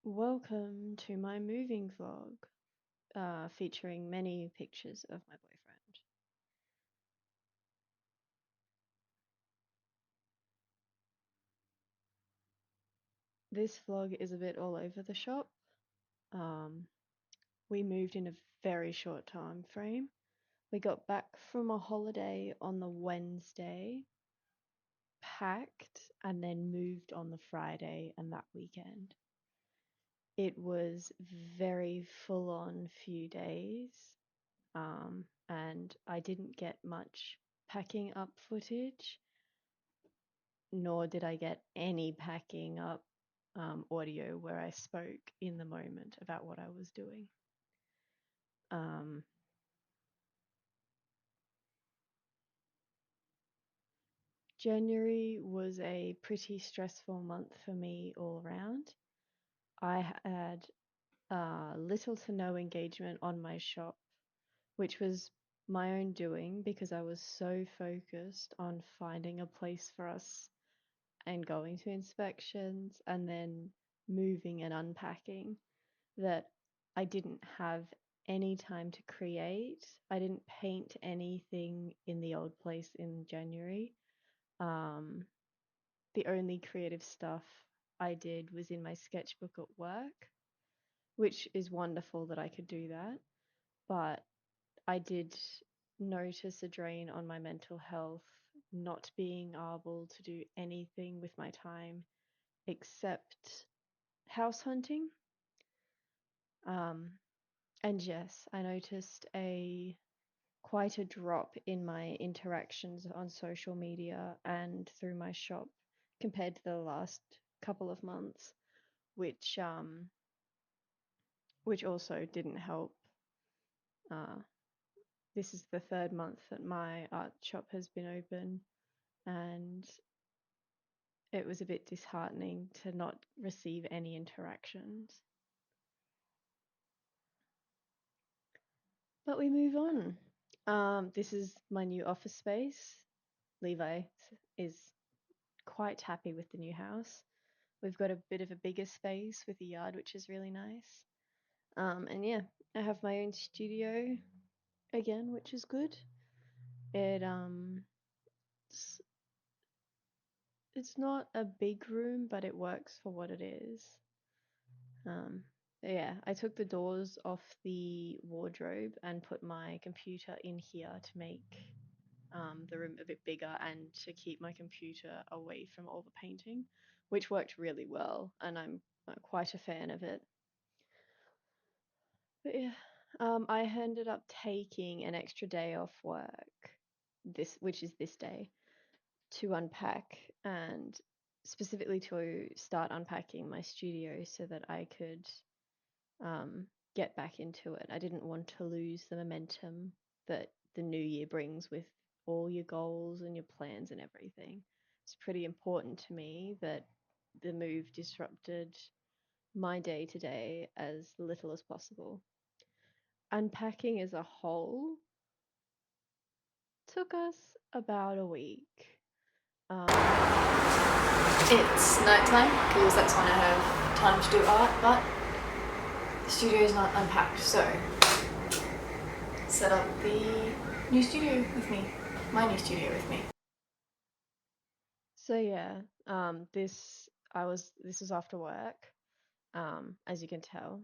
Welcome to my moving vlog, featuring many pictures of my boyfriend. This vlog is a bit all over the shop. Um, we moved in a very short time frame. We got back from a holiday on the Wednesday, packed, and then moved on the Friday and that weekend. It was very full on few days, and I didn't get much packing up footage, nor did I get any packing up audio where I spoke in the moment about what I was doing. Um, January was a pretty stressful month for me all around. I had little to no engagement on my shop, which was my own doing because I was so focused on finding a place for us and going to inspections and then moving and unpacking that I didn't have any time to create. I didn't paint anything in the old place in January. Um, the only creative stuff I did was in my sketchbook at work, which is wonderful that I could do that. But I did notice a drain on my mental health, not being able to do anything with my time except house hunting. Um, and yes, I noticed a quite a drop in my interactions on social media and through my shop compared to the last couple of months, which um which also didn't help. Uh, this is the third month that my art shop has been open, and it was a bit disheartening to not receive any interactions. But we move on. This is my new office space. Levi is quite happy with the new house. We've got a bit of a bigger space with a yard, which is really nice. And yeah, I have my own studio again, which is good. It it's, it's not a big room, but it works for what it is. Um, yeah, I took the doors off the wardrobe and put my computer in here to make the room a bit bigger and to keep my computer away from all the painting, which worked really well, and I'm quite a fan of it. But yeah, I ended up taking an extra day off work, which is this day, to unpack and specifically to start unpacking my studio so that I could get back into it. I didn't want to lose the momentum that the new year brings with all your goals and your plans and everything. It's pretty important to me that the move disrupted my day to day as little as possible. Unpacking as a whole took us about a week. It's nighttime because that's when I have time to do art, but the studio is not unpacked, so set up the new studio with me, my new studio with me. So yeah, this was after work, as you can tell,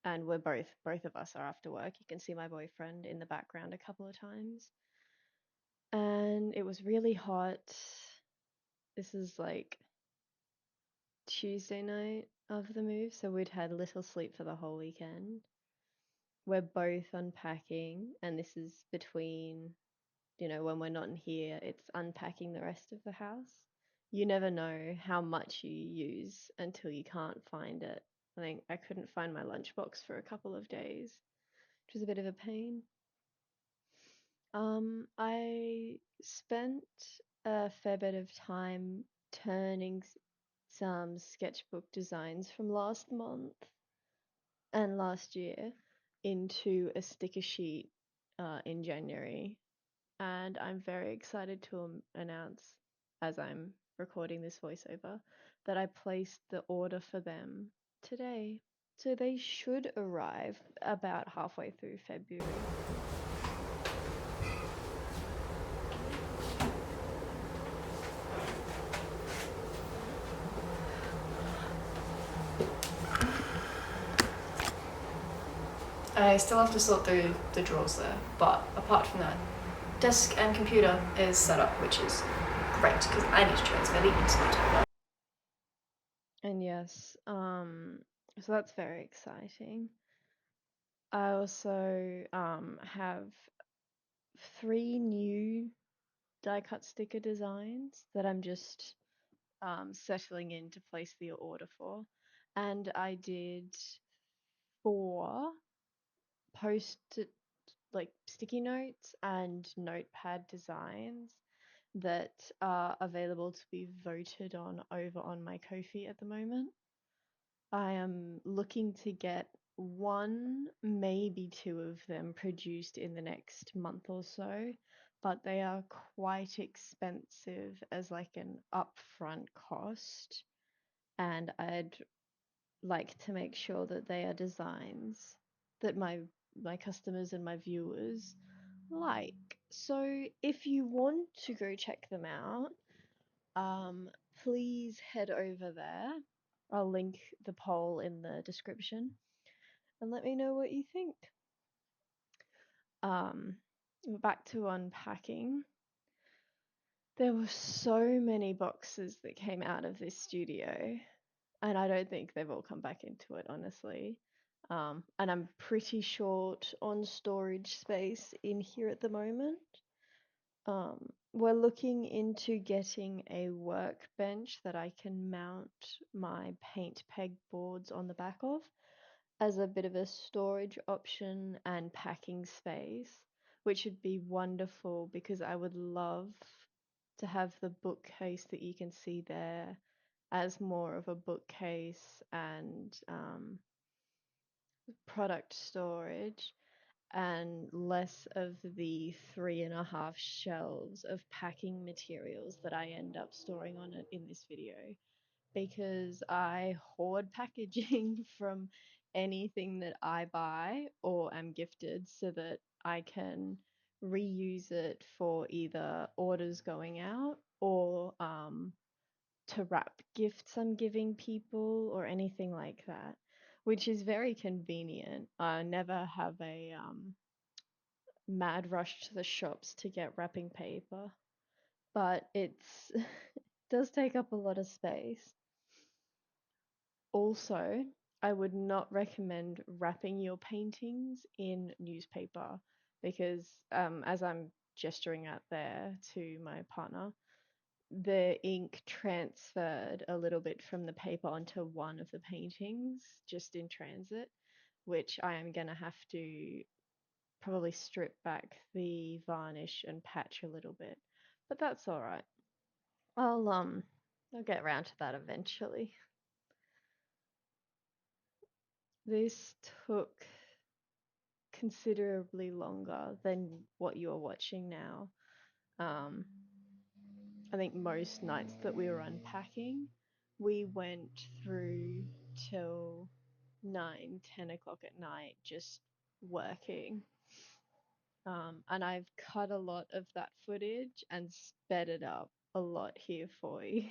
and both of us are after work. You can see my boyfriend in the background a couple of times. And it was really hot. This is like Tuesday night of the move, so we'd had little sleep for the whole weekend. We're both unpacking, and this is between, when we're not in here, it's unpacking the rest of the house. You never know how much you use until you can't find it. I think I couldn't find my lunchbox for a couple of days, which was a bit of a pain. I spent a fair bit of time turning some sketchbook designs from last month and last year into a sticker sheet in January. And I'm very excited to announce, as I'm recording this voiceover, that I placed the order for them today. So they should arrive about halfway through February. I still have to sort through the drawers there, but apart from that, desk and computer is set up, which is great because I need to transfer the internet. And yes, so that's very exciting. I also have three new die cut sticker designs that I'm just settling in to place the order for. And I did four post like sticky notes and notepad designs that are available to be voted on over on my Ko-fi at the moment. I am looking to get one, maybe two of them produced in the next month or so, but they are quite expensive as like an upfront cost, and I'd like to make sure that they are designs that my customers and my viewers like. So if you want to go check them out, um, please head over there. I'll link the poll in the description and let me know what you think. Um, Back to unpacking. There were so many boxes that came out of this studio, and I don't think they've all come back into it, honestly. And I'm pretty short on storage space in here at the moment. We're looking into getting a workbench that I can mount my paint peg boards on the back of as a bit of a storage option and packing space, which would be wonderful because I would love to have the bookcase that you can see there as more of a bookcase and product storage and less of the 3.5 shelves of packing materials that I end up storing on it in this video because I hoard packaging from anything that I buy or am gifted so that I can reuse it for either orders going out or to wrap gifts I'm giving people or anything like that, which is very convenient. I never have a mad rush to the shops to get wrapping paper, but it's it does take up a lot of space. Also, I would not recommend wrapping your paintings in newspaper because, as I'm gesturing out there to my partner, the ink transferred a little bit from the paper onto one of the paintings just in transit, which I am gonna have to probably strip back the varnish and patch a little bit. But that's all right. I'll get around to that eventually. This took considerably longer than what you're watching now. Um, I think most nights that we were unpacking, we went through till 9, 10 o'clock at night just working. And I've cut a lot of that footage and sped it up a lot here for you.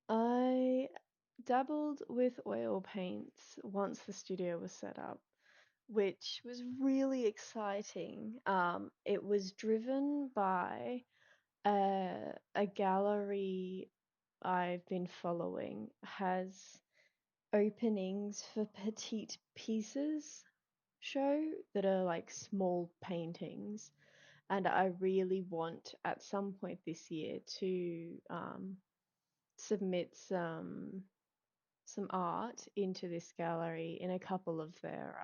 I dabbled with oil paints once the studio was set up, which was really exciting. It was driven by a gallery I've been following has openings for petite pieces show that are like small paintings, and I really want at some point this year to submit some art into this gallery in a couple of their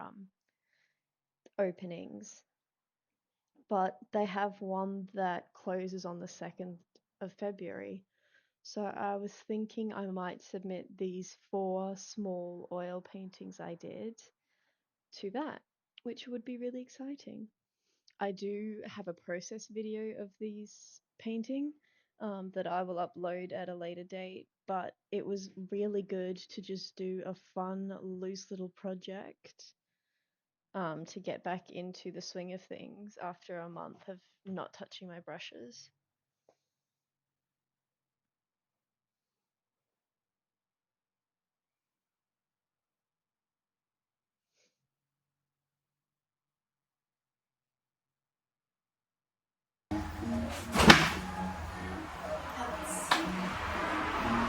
openings. But they have one that closes on the 2nd of February. So I was thinking I might submit these four small oil paintings I did to that, which would be really exciting. I do have a process video of these painting, that I will upload at a later date. But it was really good to just do a fun, loose little project to get back into the swing of things after a month of not touching my brushes.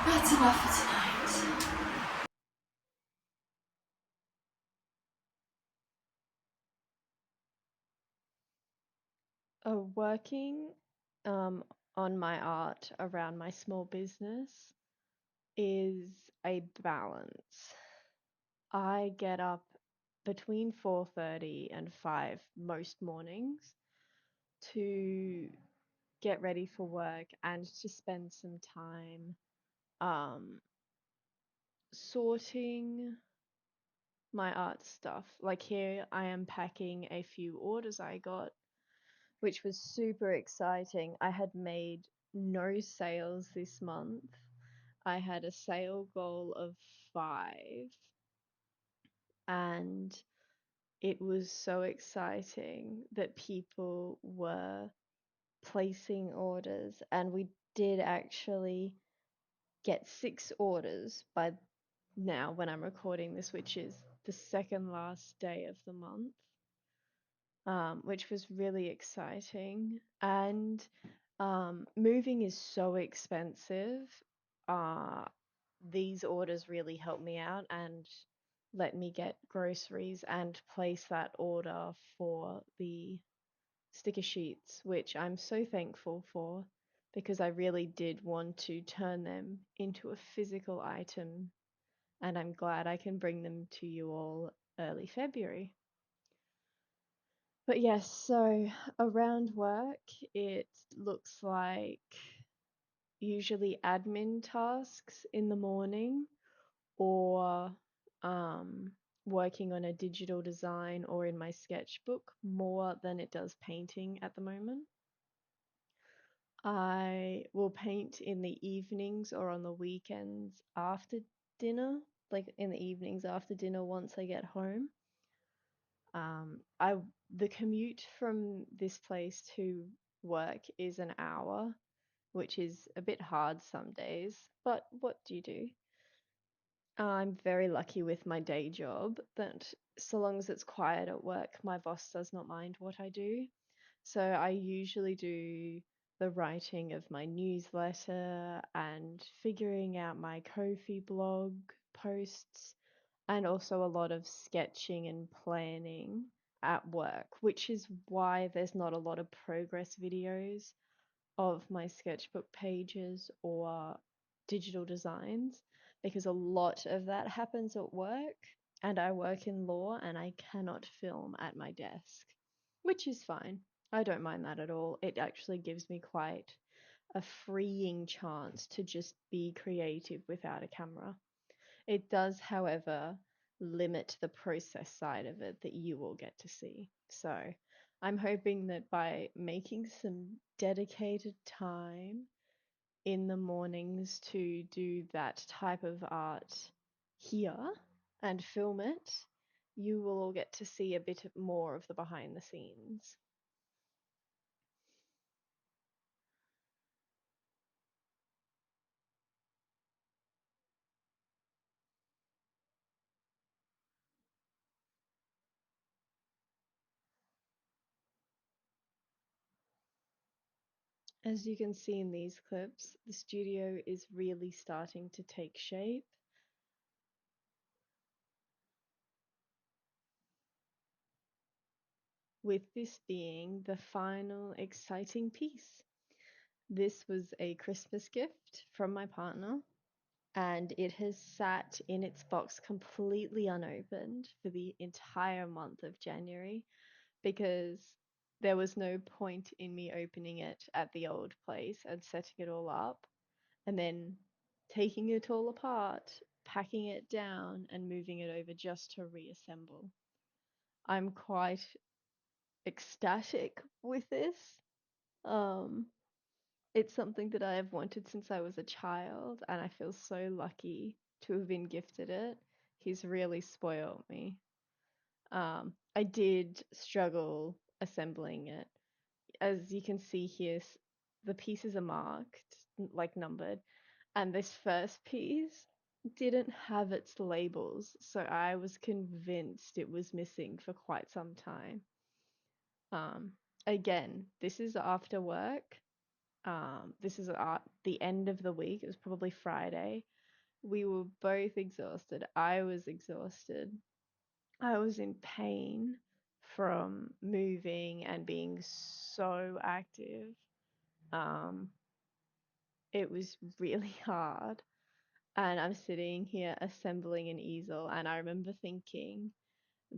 That's enough for tonight. Working um, on my art around my small business is a balance. I get up between 4:30 and 5 most mornings to get ready for work and to spend some time um, sorting my art stuff. Like here, I am packing a few orders I got, which was super exciting. I had made no sales this month. I had a sale goal of 5, and it was so exciting that people were placing orders, and we did actually get 6 orders by now when I'm recording this, which is the second last day of the month, which was really exciting. And moving is so expensive. Uh, these orders really helped me out and let me get groceries and place that order for the sticker sheets, which I'm so thankful for because I really did want to turn them into a physical item, and I'm glad I can bring them to you all early February. But yes, so around work, it looks like usually admin tasks in the morning or um, working on a digital design or in my sketchbook more than it does painting at the moment. I will paint in the evenings or on the weekends after dinner, like in the evenings after dinner once I get home. I the commute from this place to work is an hour, which is a bit hard some days, but what do you do? I'm very lucky with my day job that so long as it's quiet at work, my boss does not mind what I do. So I usually do the writing of my newsletter and figuring out my Ko-fi blog posts, and also a lot of sketching and planning at work, which is why there's not a lot of progress videos of my sketchbook pages or digital designs, because a lot of that happens at work, and I work in law and I cannot film at my desk, which is fine. I don't mind that at all. It actually gives me quite a freeing chance to just be creative without a camera. It does, however, limit the process side of it that you will get to see. So I'm hoping that by making some dedicated time in the mornings to do that type of art here and film it, you will all get to see a bit more of the behind the scenes. As you can see in these clips, the studio is really starting to take shape, with this being the final exciting piece. This was a Christmas gift from my partner, and it has sat in its box completely unopened for the entire month of January because there was no point in me opening it at the old place and setting it all up and then taking it all apart, packing it down, and moving it over just to reassemble. I'm quite ecstatic with this. Um, It's something that I have wanted since I was a child, and I feel so lucky to have been gifted it. He's really spoiled me. I did struggle assembling it. As you can see here, the pieces are marked, like numbered, and this first piece didn't have its labels, so I was convinced it was missing for quite some time. Um, Again, this is after work. This is the end of the week. It was probably Friday. We were both exhausted. I was exhausted. I was in pain from moving and being so active. Um, it was really hard. And I'm sitting here assembling an easel, and I remember thinking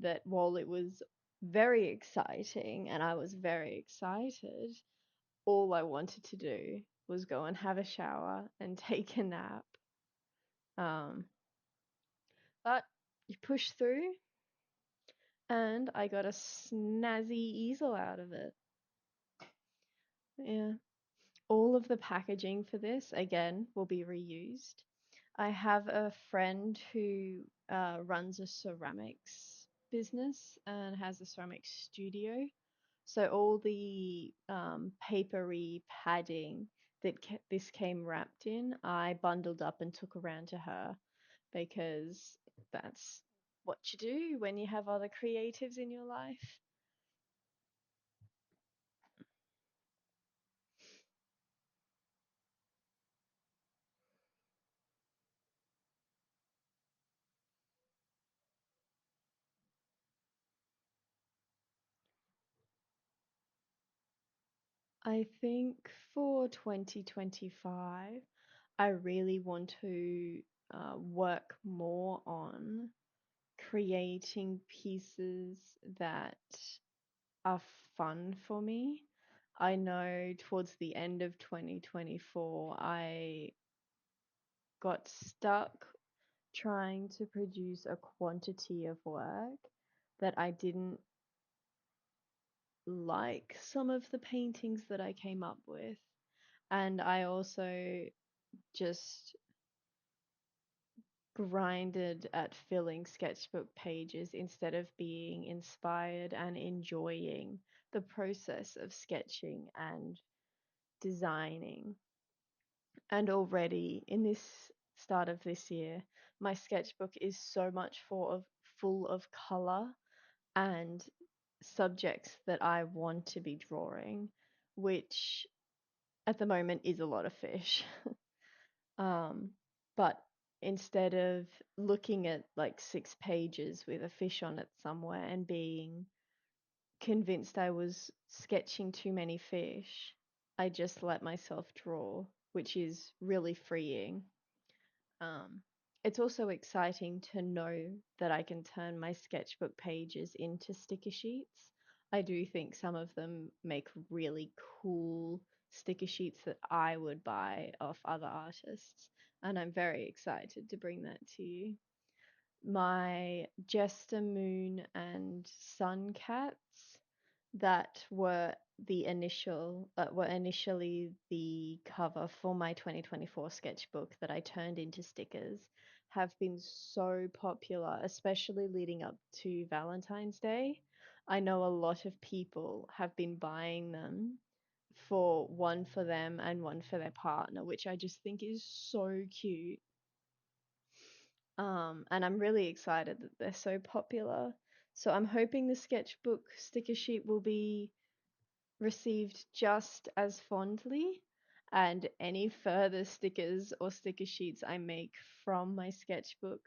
that while it was very exciting and I was very excited, all I wanted to do was go and have a shower and take a nap. Um, but you push through, and I got a snazzy easel out of it. Yeah. All of the packaging for this, again, will be reused. I have a friend who runs a ceramics business and has a ceramics studio. So all the papery padding that this came wrapped in, I bundled up and took around to her because that's what you do when you have other creatives in your life. I think for 2025, I really want to work more on creating pieces that are fun for me. I know towards the end of 2024, I got stuck trying to produce a quantity of work that I didn't like some of the paintings that I came up with. And I also just grinded at filling sketchbook pages instead of being inspired and enjoying the process of sketching and designing. And already in this start of this year, my sketchbook is so much full of color and subjects that I want to be drawing, which at the moment is a lot of fish. Um, but instead of looking at like 6 pages with a fish on it somewhere and being convinced I was sketching too many fish, I just let myself draw, which is really freeing. Um, it's also exciting to know that I can turn my sketchbook pages into sticker sheets. I do think some of them make really cool sticker sheets that I would buy off other artists, and I'm very excited to bring that to you. My Jester Moon and Sun Cats that were initially the cover for my 2024 sketchbook that I turned into stickers have been so popular, especially leading up to Valentine's Day. I know a lot of people have been buying them for one for them and one for their partner, which I just think is so cute. And I'm really excited that they're so popular. So I'm hoping the sketchbook sticker sheet will be received just as fondly, and any further stickers or sticker sheets I make from my sketchbook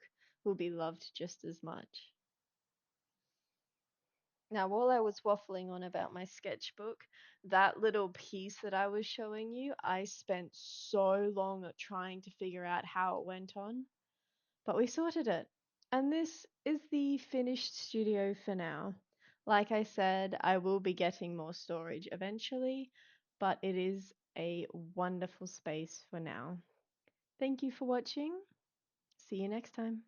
will be loved just as much. Now, while I was waffling on about my sketchbook, that little piece that I was showing you, I spent so long trying to figure out how it went on. But we sorted it. And this is the finished studio for now. Like I said, I will be getting more storage eventually, but it is a wonderful space for now. Thank you for watching. See you next time.